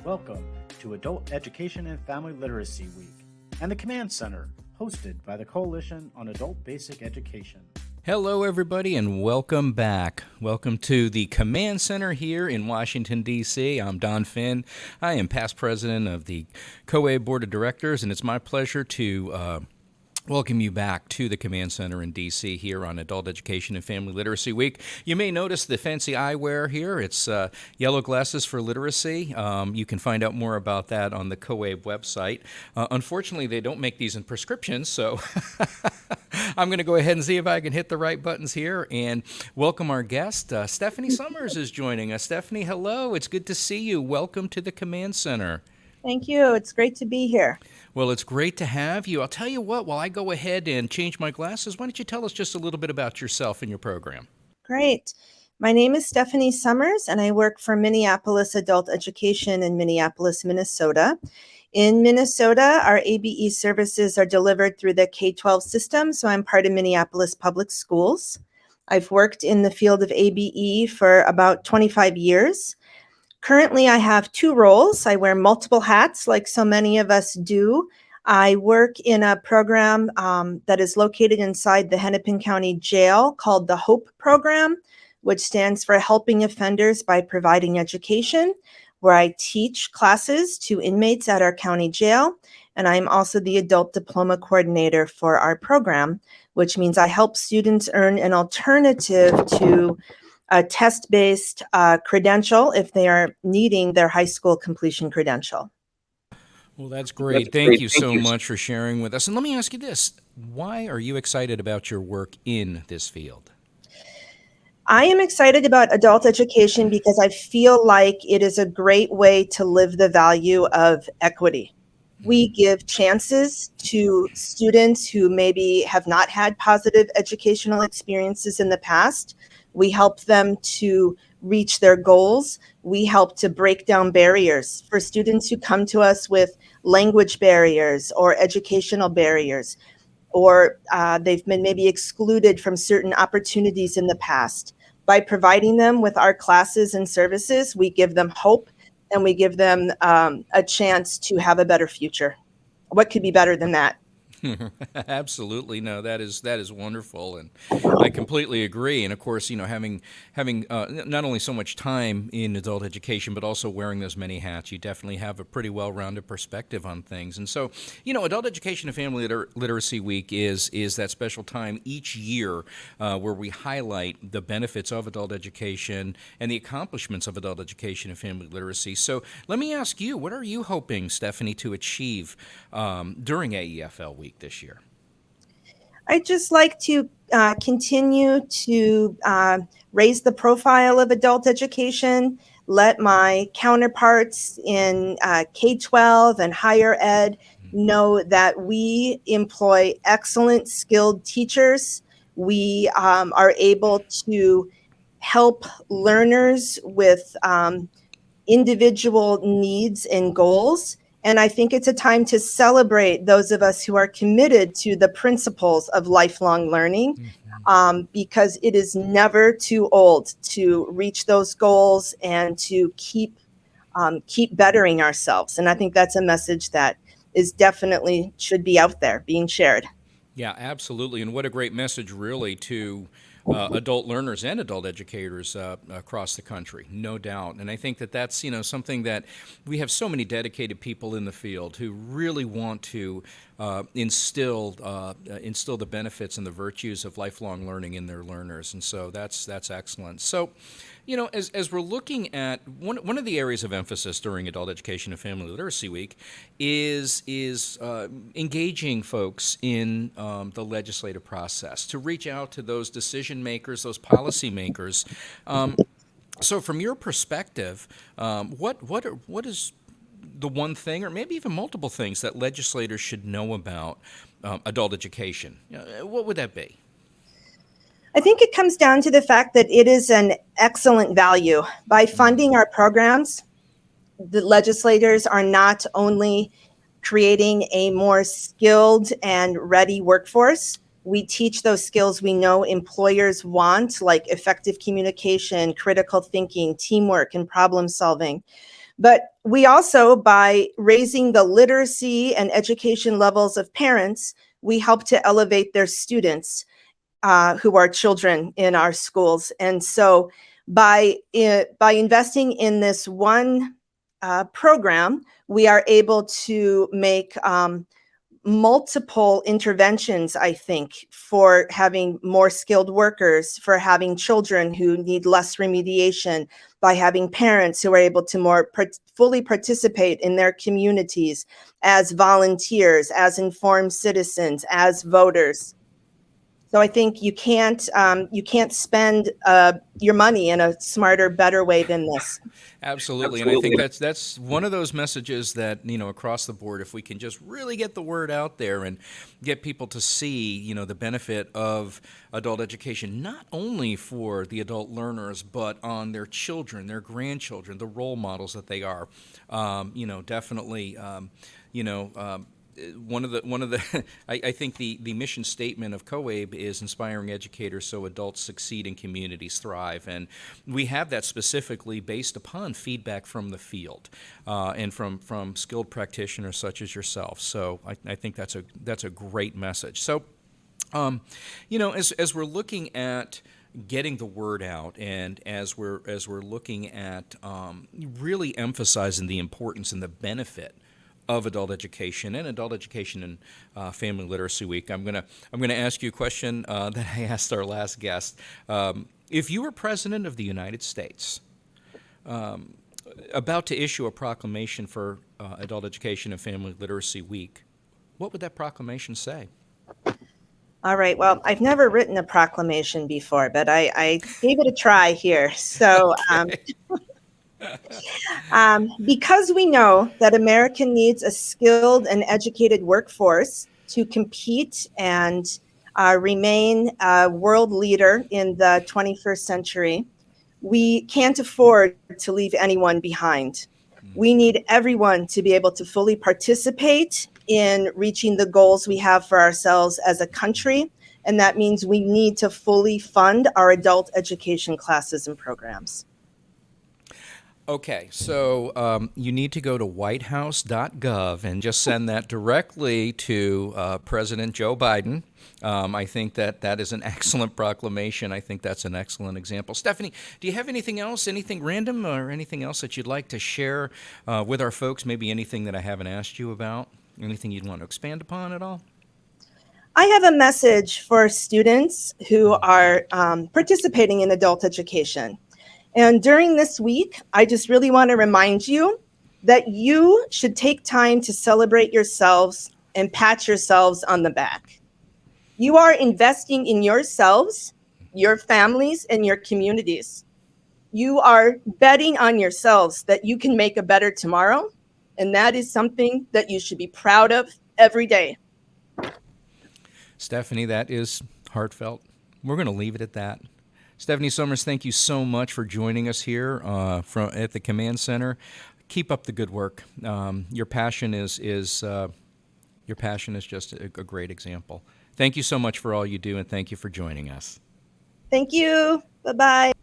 Welcome to Adult Education and Family Literacy Week and the Command Center, hosted by the Coalition on Adult Basic Education. Hello, everybody, and welcome back. Welcome to the Command Center here in Washington, D.C. I'm Don Finn. I am past president of the COA Board of Directors, and it's my pleasure to welcome you back to the Command Center in D.C. here on Adult Education and Family Literacy Week. You may notice the fancy eyewear here. It's yellow glasses for literacy. You can find out more about that on the COA website. Unfortunately, they don't make these in prescriptions, so I'm going to go ahead and see if I can hit the right buttons here and welcome our guest. Stephanie Sommers is joining us. Stephanie, hello. It's good to see you. Welcome to the Command Center. Thank you. It's great to be here. Well, it's great to have you. I'll tell you what, while I go ahead and change my glasses, why don't you tell us just a little bit about yourself and your program? Great. My name is Stephanie Sommers, and I work for Minneapolis Adult Education in Minneapolis, Minnesota. In Minnesota, our ABE services are delivered through the K-12 system, so I'm part of Minneapolis Public Schools. I've worked in the field of ABE for about 25 years. Currently, I have two roles. I wear multiple hats, like so many of us do. I work in a program that is located inside the Hennepin County Jail called the HOPE program, which stands for Helping Offenders by Providing Education, where I teach classes to inmates at our county jail. And I'm also the adult diploma coordinator for our program, which means I help students earn an alternative to a test-based credential if they are needing their high school completion credential. Well, that's great. Thank you so much for sharing with us. And let me ask you this. Why are you excited about your work in this field? I am excited about adult education because I feel like it is a great way to live the value of equity. We give chances to students who maybe have not had positive educational experiences in the past. We help them to reach their goals. We help to break down barriers for students who come to us with language barriers or educational barriers, or they've been maybe excluded from certain opportunities in the past. By providing them with our classes and services, we give them hope and we give them a chance to have a better future. What could be better than that? Absolutely. No, that is wonderful, and I completely agree. And of course, having not only so much time in adult education, but also wearing those many hats, you definitely have a pretty well-rounded perspective on things. And so, Adult Education and Family Literacy Week is that special time each year where we highlight the benefits of adult education and the accomplishments of adult education and family literacy. So let me ask you, what are you hoping, Stephanie, to achieve during AEFL Week this year? I'd just like to continue to raise the profile of adult education, let my counterparts in K-12 and higher ed know that we employ excellent, skilled teachers. We are able to help learners with individual needs and goals. And I think it's a time to celebrate those of us who are committed to the principles of lifelong learning, because it is never too old to reach those goals and to keep bettering ourselves. And I think that's a message that is definitely should be out there being shared. Yeah, absolutely. And what a great message, really, to adult learners and adult educators across the country, no doubt. And I think that that's, something that we have so many dedicated people in the field who really want to instill the benefits and the virtues of lifelong learning in their learners. And so that's excellent. So, as we're looking at one of the areas of emphasis during Adult Education and Family Literacy Week is engaging folks in the legislative process to reach out to those decision makers, those policy makers. So, from your perspective, what is the one thing, or maybe even multiple things, that legislators should know about adult education? What would that be? I think it comes down to the fact that it is an excellent value. By funding our programs, the legislators are not only creating a more skilled and ready workforce, we teach those skills we know employers want, like effective communication, critical thinking, teamwork, and problem solving. But we also, by raising the literacy and education levels of parents, we help to elevate their students who are children in our schools. And so by investing in this one program, we are able to make multiple interventions, I think, for having more skilled workers, for having children who need less remediation, by having parents who are able to more fully participate in their communities as volunteers, as informed citizens, as voters. So I think you can't spend your money in a smarter, better way than this. Absolutely, and I think that's one of those messages that, across the board, if we can just really get the word out there and get people to see, the benefit of adult education, not only for the adult learners, but on their children, their grandchildren, the role models that they are, definitely, one of the I think the mission statement of COABE is inspiring educators so adults succeed and communities thrive, and we have that specifically based upon feedback from the field and from skilled practitioners such as yourself. So I think that's a great message. So as we're looking at getting the word out, and as we're looking at really emphasizing the importance and the benefit of adult education and Family Literacy Week, I'm gonna ask you a question that I asked our last guest. If you were President of the United States, about to issue a proclamation for Adult Education and Family Literacy Week, what would that proclamation say? All right. Well, I've never written a proclamation before, but I gave it a try here. So. Okay. Because we know that America needs a skilled and educated workforce to compete and remain a world leader in the 21st century, we can't afford to leave anyone behind. We need everyone to be able to fully participate in reaching the goals we have for ourselves as a country, and that means we need to fully fund our adult education classes and programs. Okay, so you need to go to whitehouse.gov and just send that directly to President Joe Biden. I think that is an excellent proclamation. I think that's an excellent example. Stephanie, do you have anything else, anything random or anything else that you'd like to share with our folks, maybe anything that I haven't asked you about, anything you'd want to expand upon at all? I have a message for students who are participating in adult education. And during this week, I just really want to remind you that you should take time to celebrate yourselves and pat yourselves on the back. You are investing in yourselves, your families, and your communities. You are betting on yourselves that you can make a better tomorrow, and that is something that you should be proud of every day. Stephanie, that is heartfelt. We're going to leave it at that. Stephanie Sommers, thank you so much for joining us here at the Command Center. Keep up the good work. Your passion is just a great example. Thank you so much for all you do, and thank you for joining us. Thank you. Bye-bye.